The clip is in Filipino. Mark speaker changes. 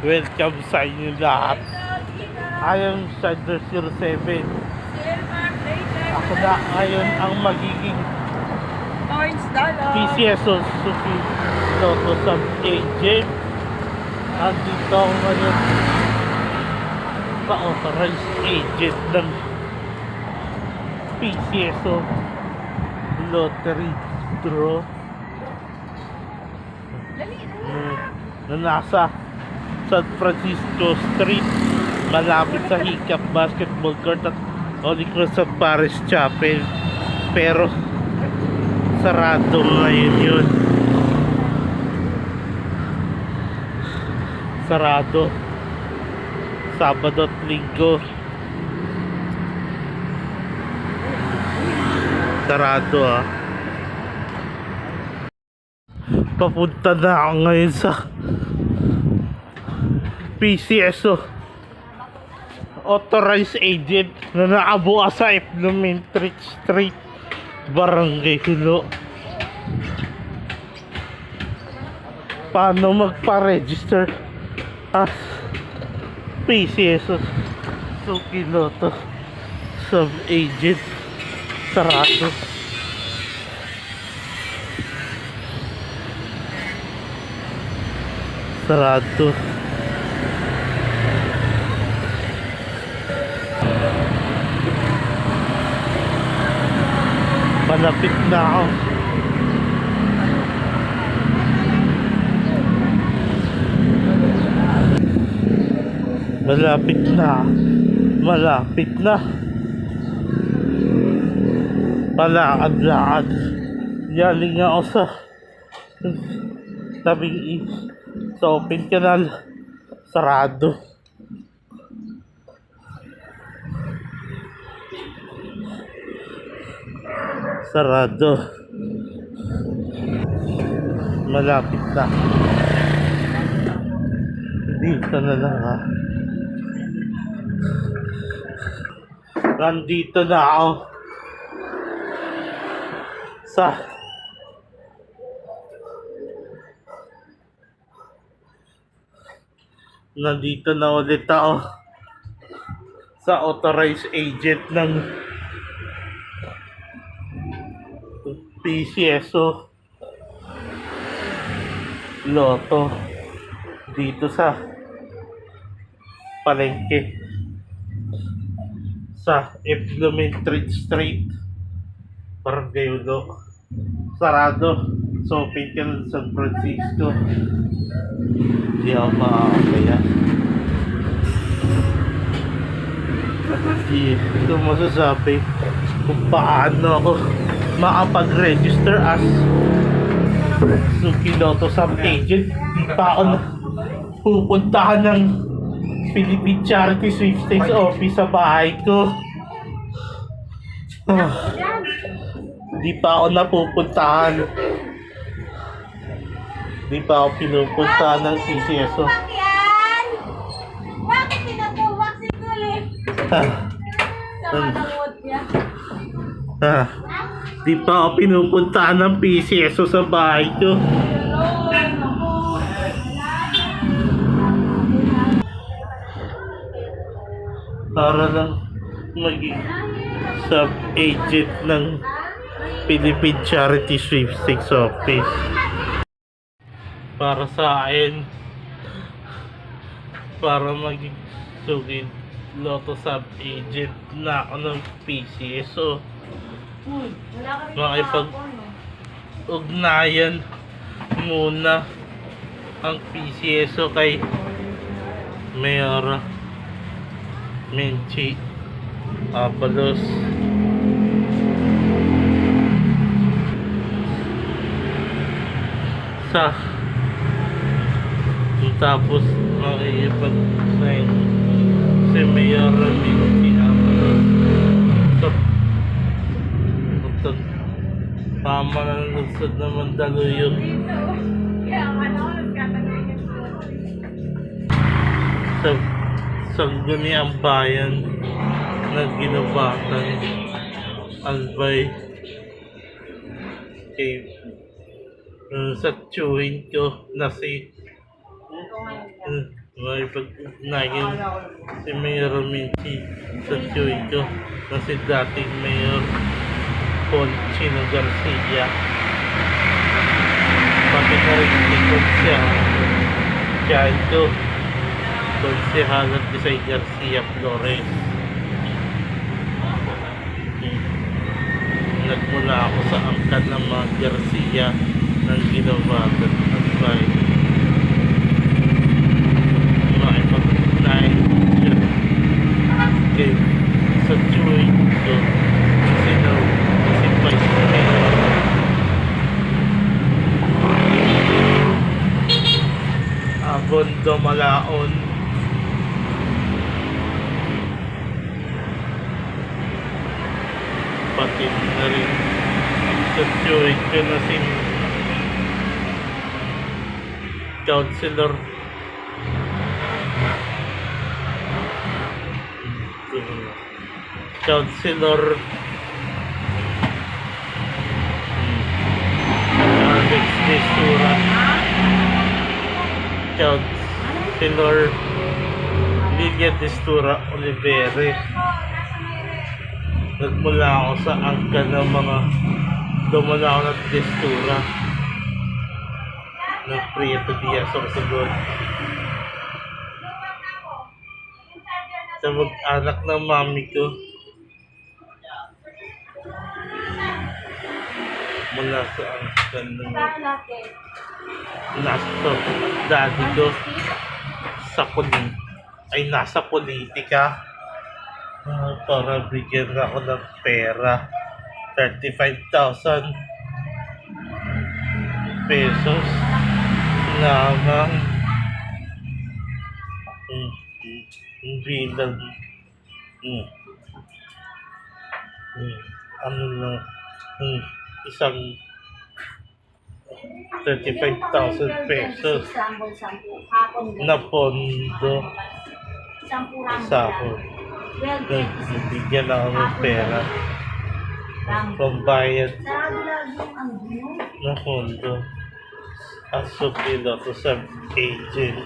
Speaker 1: Welcome sa inyo lahat. I am Shadow07. Ako na ngayon ang magiging
Speaker 2: Orange dollar.
Speaker 1: PCSO Suzuki Lotto Sub Agent. Andito ako ngayon sa authorized agent ng PCSO Lottery Draw na nasa San Francisco Street, malapit sa Hiccup Basketball Court at Holy Cross St. Paris Chapel. Pero sarado ngayon yun. Sarado Sabado at Linggo. Sarado Papunta na ako ngayon sa PCSO authorized agent na nakabukas sa Eplomentary Street, Barangay Hulo. Paano magpa-register as PCSO Suzuki Lotto Sub Agent? Sarado. Sarado. Malapit na ako. Malapit na. Malapit na. Palakad-lakad. Yaling ako sa tabing sa open canal. Sarado. Sarado. Malapit na. Dito na lang Nandito na ako sa nandito na ulit ako sa authorized agent ng PCSO Lotto dito sa palengke sa Eplomentary Street, Barangay Hulo. Sarado. So, open ka ng San Francisco. Hindi ako makakaya. Hindi ito masasabi kung paano ako makapag-register as Suzuki Lotto Sub Agent. Di pa ako pupuntahan ng Philippine Charity Sweepstakes Office sa bahay ko. Di pa ako napupuntahan. Di pa ako pinupuntahan ng PCSO.
Speaker 2: Bakit pinatuwak si Kulit?
Speaker 1: Di pa ako pinupuntahan ng PCSO sa bahay ko. Para lang maging sub-agent ng Philippine Charity Sweepstakes Office. Para sa akin, para maging Suzuki Lotto Sub-Agent na ako ng PCSO, makipag-ugnayan muna ang PCSO kay Mayor Menchi Abalos. Tapos makikipag-sign si Mayor Menchi Abalos sa tama na lunsod na Mandaluyong. Sa Sangguniang Bayan na ginubatan albay kay sa tsuhin ko na si May pag-ugnayan si Mayor Minchi sa Chuico na si dating Mayor Ponchino Garcia. Pati na rin likod siya. Chaito. Konsehalan ni Say Garcia Flores. Nagmula ako sa angkan ng mga Garcia ng ginawa at advice. Makipag-ugnay siya kay sa Chuico si Vice Mayor Abondo Malaon. Pati na rin sa Chuico na si Councilor Alex Desura, Councilor Lilia Destura Oliveres. Nagmula ako sa angka ng mga dumula ako ng Destura ng Prieto Diaz Orsogon sa mag-anak ng mami ko mula sa angka ng nasa daddy ko sa nasa politika. Para bigyan ako ng pera 35,000 pesos lamang bilang ano lang isang 35,000 pesos na pondo sa ako. Bigyan ako ng pera pambayad na pondo at supilo ko sa agent